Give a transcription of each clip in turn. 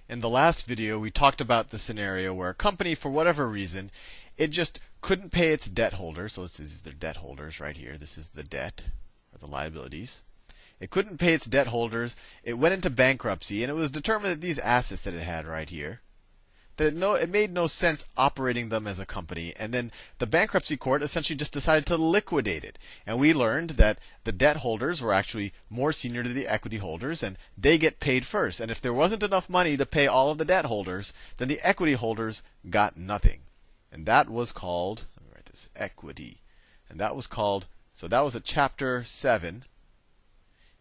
In the last video, we talked about the scenario where a company, for whatever reason, it just couldn't pay its debt holders. So this is their debt holders right here. This is the debt, or the liabilities. It couldn't pay its debt holders. It went into bankruptcy, and it was determined that these assets that it had right here, that it made no sense operating them as a company. And then the bankruptcy court essentially just decided to liquidate it. And we learned that the debt holders were actually more senior to the equity holders, and they get paid first. And if there wasn't enough money to pay all of the debt holders, then the equity holders got nothing. And that was called, let me write this, equity. And that was called, so that was a Chapter 7.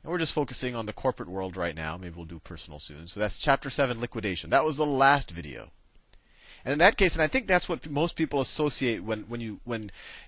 And we're just focusing on the corporate world right now. Maybe we'll do personal soon. So that's Chapter 7, liquidation. That was the last video. And in that case, and I think that's what most people associate when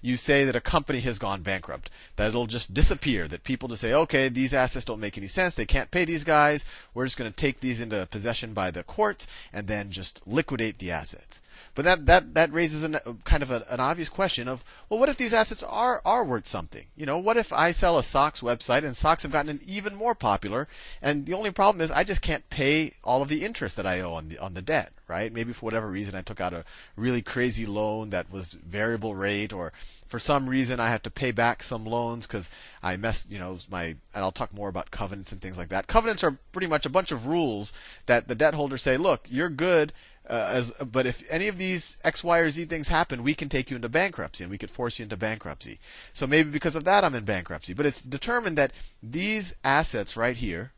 you say that a company has gone bankrupt, that it'll just disappear, that people just say, okay, these assets don't make any sense, they can't pay these guys, we're just going to take these into possession by the courts and then just liquidate the assets. But that raises kind of an obvious question of, well, what if these assets are worth something? You know, what if I sell a socks website and socks have gotten even more popular, and the only problem is I just can't pay all of the interest that I owe on the debt, right? Maybe for whatever reason I took out a really crazy loan that was variable rate, or for some reason I had to pay back some loans because I messed, and I'll talk more about covenants and things like that. Covenants are pretty much a bunch of rules that the debt holders say, look, you're good, but if any of these X, Y, or Z things happen, we can take you into bankruptcy, and we could force you into bankruptcy. So maybe because of that I'm in bankruptcy. But it's determined that these assets right here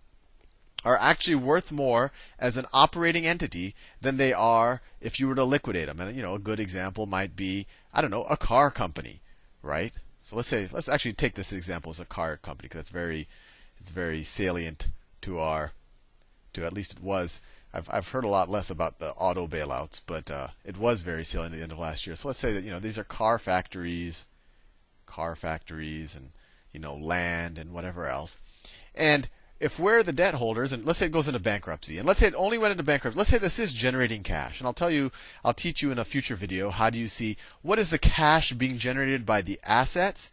are actually worth more as an operating entity than they are if you were to liquidate them. And a good example might be, I don't know, a car company, right? So let's actually take this example as a car company, because it's very salient to at least it was. I've heard a lot less about the auto bailouts, but it was very salient at the end of last year. So let's say that these are car factories, and land and whatever else. And if we're the debt holders, and let's say it goes into bankruptcy, and let's say it only went into bankruptcy, let's say this is generating cash, and I'll teach you in a future video how do you see what is the cash being generated by the assets,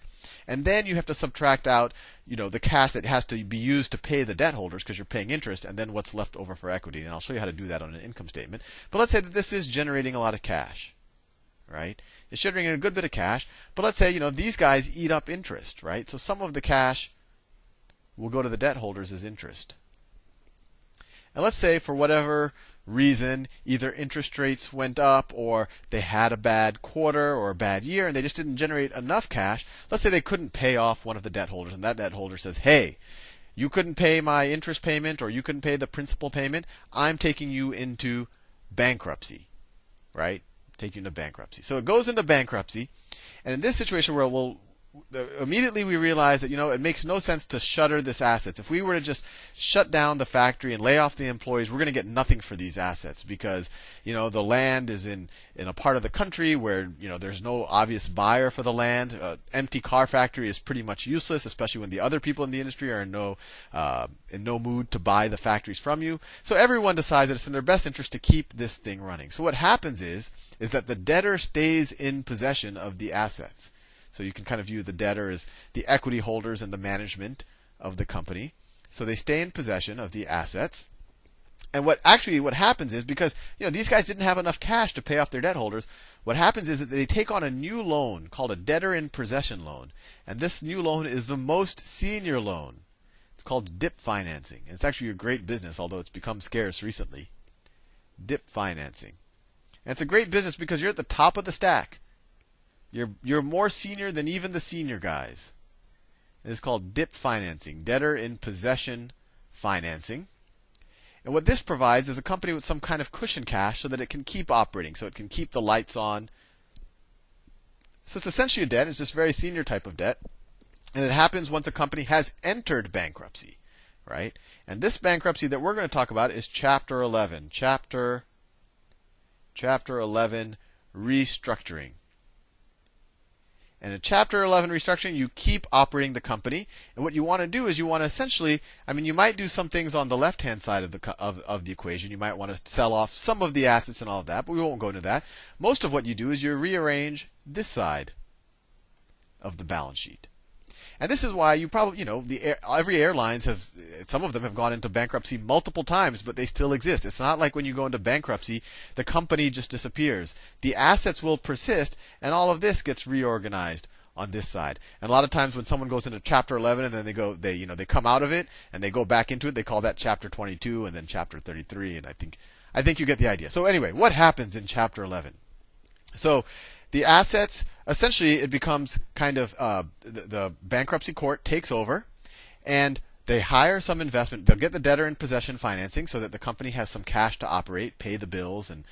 and then you have to subtract out the cash that has to be used to pay the debt holders because you're paying interest, and then what's left over for equity. And I'll show you how to do that on an income statement. But let's say that this is generating a lot of cash, right? It's generating a good bit of cash, but let's say these guys eat up interest, right? So some of the cash will go to the debt holders as interest. And let's say for whatever reason, either interest rates went up, or they had a bad quarter or a bad year, and they just didn't generate enough cash. Let's say they couldn't pay off one of the debt holders, and that debt holder says, hey, you couldn't pay my interest payment, or you couldn't pay the principal payment, I'm taking you into bankruptcy, right? Take you into bankruptcy. So it goes into bankruptcy, and in this situation where immediately we realize that it makes no sense to shutter this assets. If we were to just shut down the factory and lay off the employees, we're going to get nothing for these assets, because the land is in a part of the country where there's no obvious buyer for the land. Empty car factory is pretty much useless, especially when the other people in the industry are in no mood to buy the factories from you. So everyone decides that it's in their best interest to keep this thing running. So what happens is that the debtor stays in possession of the assets. So you can kind of view the debtor as the equity holders and the management of the company. So they stay in possession of the assets. And what happens is, because these guys didn't have enough cash to pay off their debt holders, what happens is that they take on a new loan called a debtor in possession loan. And this new loan is the most senior loan. It's called DIP financing. And it's actually a great business, although it's become scarce recently. DIP financing. And it's a great business because you're at the top of the stack. You're more senior than even the senior guys. It's called DIP financing, debtor in possession financing. And what this provides is a company with some kind of cushion cash so that it can keep operating, so it can keep the lights on. So it's essentially a debt. It's this very senior type of debt. And it happens once a company has entered bankruptcy, right? And this bankruptcy that we're going to talk about is Chapter 11. Chapter 11, restructuring. And in Chapter 11 restructuring, you keep operating the company. And what you want to do is you want to essentially, you might do some things on the left-hand side of the equation. You might want to sell off some of the assets and all of that, but we won't go into that. Most of what you do is you rearrange this side of the balance sheet. And this is why you probably, every airlines have, some of them have gone into bankruptcy multiple times, but they still exist. It's not like when you go into bankruptcy, the company just disappears. The assets will persist, and all of this gets reorganized on this side. And a lot of times when someone goes into Chapter 11 and then they come out of it and they go back into it, they call that Chapter 22 and then Chapter 33. And I think you get the idea. So anyway, what happens in Chapter 11? So the assets, essentially, it becomes kind of the bankruptcy court takes over, and they hire some investment. They'll get the debtor in possession financing so that the company has some cash to operate, pay the bills, and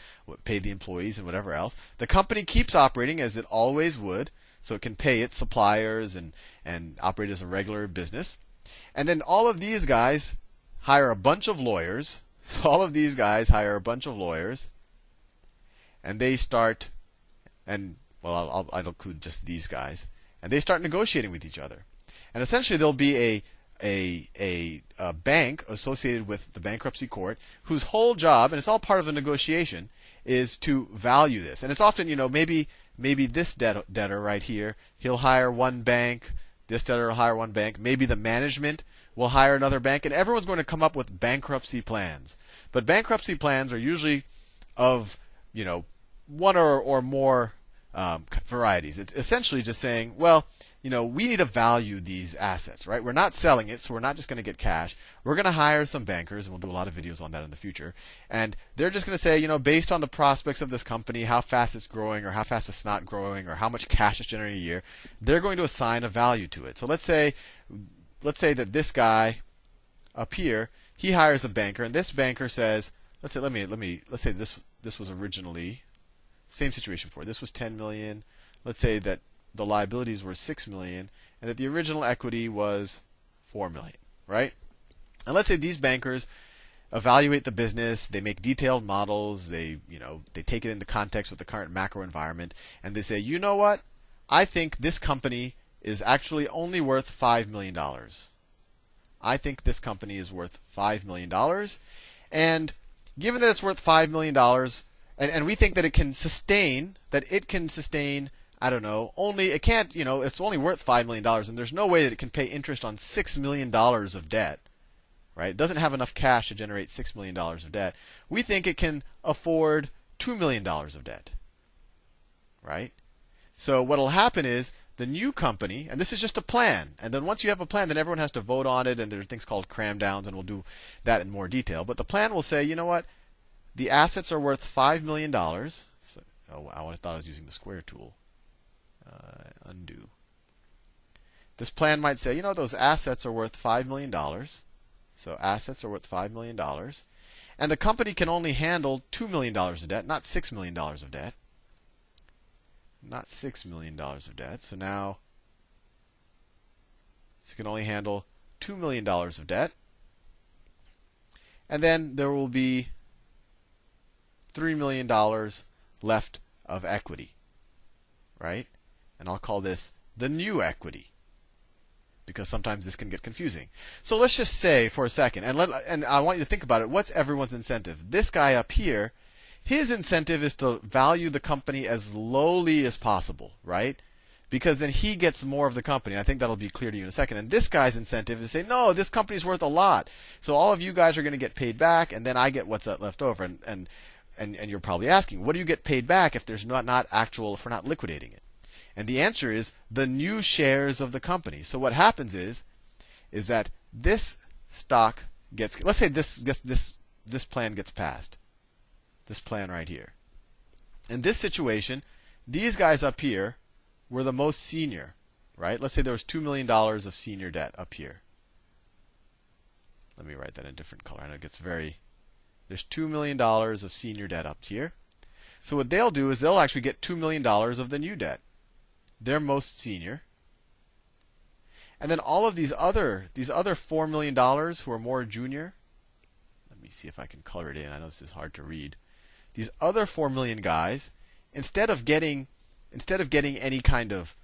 pay the employees and whatever else. The company keeps operating as it always would, so it can pay its suppliers and operate as a regular business. And then all of these guys hire a bunch of lawyers. So all of these guys hire a bunch of lawyers, and they start, and well, I'll include just these guys, and they start negotiating with each other. And essentially, there'll be a bank associated with the bankruptcy court whose whole job, and it's all part of the negotiation, is to value this. And it's often, maybe this debtor right here, he'll hire one bank. This debtor will hire one bank. Maybe the management will hire another bank, and everyone's going to come up with bankruptcy plans. But bankruptcy plans are usually of, one or more varieties. It's essentially just saying, well, we need to value these assets, right? We're not selling it, so we're not just going to get cash. We're going to hire some bankers, and we'll do a lot of videos on that in the future. And they're just going to say, based on the prospects of this company, how fast it's growing, or how fast it's not growing, or how much cash it's generating a year, they're going to assign a value to it. So let's say that this guy up here, he hires a banker, and this banker says, let's say this was originally same situation before. This was 10 million. Let's say that the liabilities were 6 million, and that the original equity was 4 million, right? And let's say these bankers evaluate the business, they make detailed models, they take it into context with the current macro environment, and they say, you know what? I think this company is actually only worth $5 million. I think this company is worth $5 million. And given that it's worth $5 million, and we think that it can sustain, I don't know, it's only worth $5 million, and there's no way that it can pay interest on $6 million of debt, right? It doesn't have enough cash to generate $6 million of debt. We think it can afford $2 million of debt, right? So what will happen is the new company, and this is just a plan, and then once you have a plan, then everyone has to vote on it, and there are things called cram downs, and we'll do that in more detail. But the plan will say, you know what? The assets are worth $5 million. So, I thought I was using the square tool. Undo. This plan might say, those assets are worth $5 million. So assets are worth $5 million. And the company can only handle $2 million of debt, not $6 million of debt. Not $6 million of debt. So now it can only handle $2 million of debt. And then there will be $3 million left of equity, right? And I'll call this the new equity, because sometimes this can get confusing. So let's just say for a second, and I want you to think about it, what's everyone's incentive? This guy up here, his incentive is to value the company as lowly as possible, right? Because then he gets more of the company. I think that'll be clear to you in a second. And this guy's incentive is to say, no, this company's worth a lot. So all of you guys are going to get paid back, and then I get what's left over. And you're probably asking, what do you get paid back if there's not actual, if we're not liquidating it? And the answer is the new shares of the company. So what happens is that this stock gets, let's say this plan gets passed. This plan right here. In this situation, these guys up here were the most senior, right? Let's say there was $2 million of senior debt up here. Let me write that in a different color. I know it gets there's $2 million of senior debt up here. So what they'll do is they'll actually get $2 million of the new debt. They're most senior. And then all of these other $4 million who are more junior, let me see if I can color it in. I know this is hard to read. These other 4 million guys, instead of getting any kind of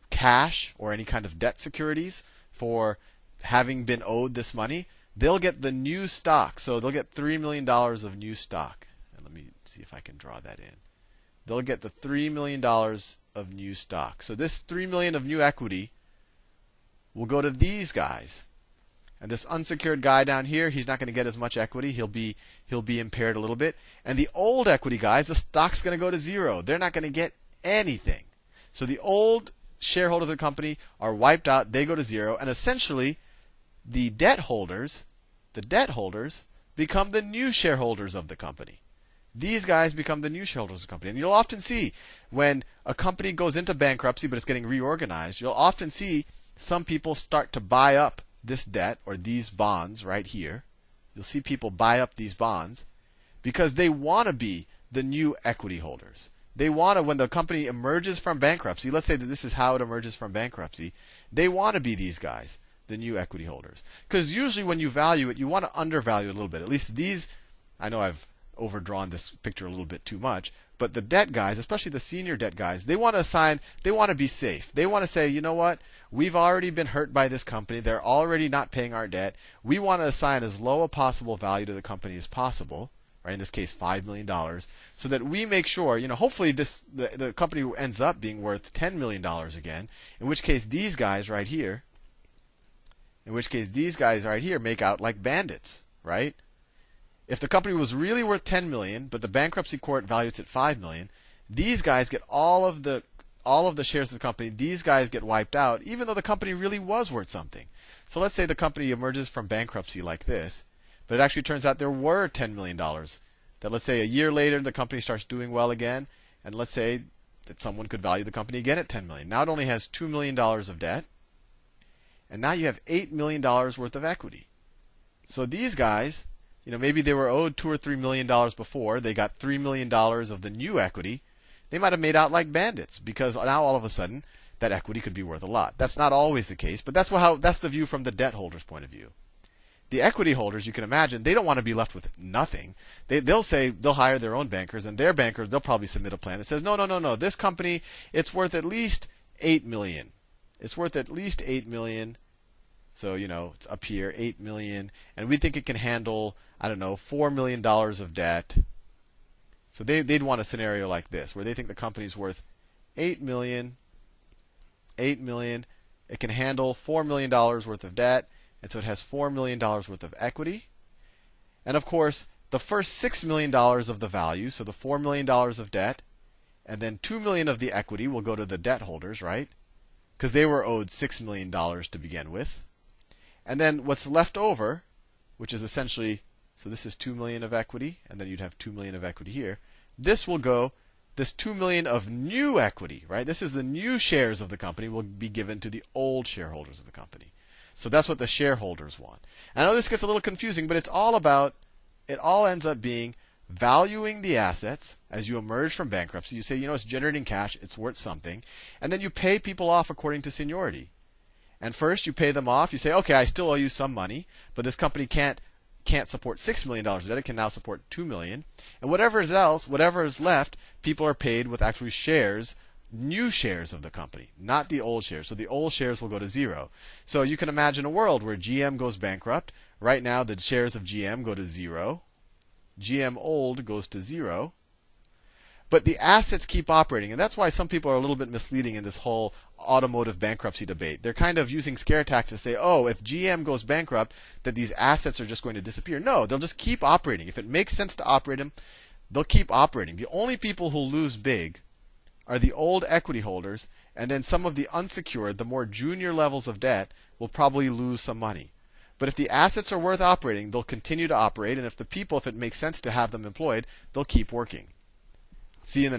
cash or any kind of debt securities for having been owed this money, they'll get the new stock. So they'll get $3 million of new stock. And let me see if I can draw that in. They'll get the $3 million of new stock. So this $3 million of new equity will go to these guys. And this unsecured guy down here, he's not going to get as much equity. He'll be impaired a little bit. And the old equity guys, the stock's going to go to zero. They're not going to get anything. So the old shareholders of the company are wiped out. They go to zero. And essentially, the debt holders become the new shareholders of the company. These guys become the new shareholders of the company. And you'll often see when a company goes into bankruptcy but it's getting reorganized, you'll often see some people start to buy up this debt or these bonds right here. You'll see people buy up these bonds because they want to be the new equity holders. They want to, when the company emerges from bankruptcy, let's say that this is how it emerges from bankruptcy, they want to be these guys, the new equity holders. Because usually when you value it, you want to undervalue it a little bit. At least these, I know I've overdrawn this picture a little bit too much, but the debt guys, especially the senior debt guys, they want to assign, they want to be safe. They want to say, you know what, we've already been hurt by this company. They're already not paying our debt. We want to assign as low a possible value to the company as possible, right? In this case, $5 million, so that we make sure, hopefully the company ends up being worth $10 million again, in which case these guys right here make out like bandits, right? If the company was really worth $10 million, but the bankruptcy court values it $5 million, these guys get all of the shares of the company. These guys get wiped out, even though the company really was worth something. So let's say the company emerges from bankruptcy like this, but it actually turns out there were $10 million. That let's say a year later the company starts doing well again, and let's say that someone could value the company again at $10 million. Now it only has $2 million of debt, and now you have $8 million worth of equity. So these guys, maybe they were owed $2 or $3 million before. They got $3 million of the new equity. They might have made out like bandits because now all of a sudden that equity could be worth a lot. That's not always the case, but that's the view from the debt holder's point of view. The equity holders, you can imagine, they don't want to be left with nothing. They'll hire their own bankers, and their bankers, they'll probably submit a plan that says, no, this company, it's worth at least $8 million. It's worth at least $8 million. So, it's up here, $8 million, and we think it can handle, $4 million of debt. So they'd want a scenario like this, where they think the company's worth $8 million. It can handle $4 million worth of debt, and so it has $4 million worth of equity. And of course, the first $6 million of the value, so the $4 million of debt, and then $2 million of the equity will go to the debt holders, right? Because they were owed $6 million to begin with. And then what's left over, which is essentially, so this is $2 million of equity, and then you'd have $2 million of equity here. This $2 million of new equity, right? This is the new shares of the company will be given to the old shareholders of the company. So that's what the shareholders want. I know this gets a little confusing, but it all ends up being valuing the assets as you emerge from bankruptcy. You say, it's generating cash, it's worth something, and then you pay people off according to seniority. And first you pay them off. You say, okay, I still owe you some money, but this company can't support $6 million of debt. It can now support $2 million. And whatever is left, people are paid with actually shares, new shares of the company, not the old shares. So the old shares will go to zero. So you can imagine a world where GM goes bankrupt. Right now, the shares of GM go to zero. GM old goes to zero. But the assets keep operating, and that's why some people are a little bit misleading in this whole automotive bankruptcy debate. They're kind of using scare tactics to say, oh, if GM goes bankrupt, that these assets are just going to disappear. No, they'll just keep operating. If it makes sense to operate them, they'll keep operating. The only people who lose big are the old equity holders, and then some of the unsecured, the more junior levels of debt, will probably lose some money. But if the assets are worth operating, they'll continue to operate, and if it makes sense to have them employed, they'll keep working. See you in the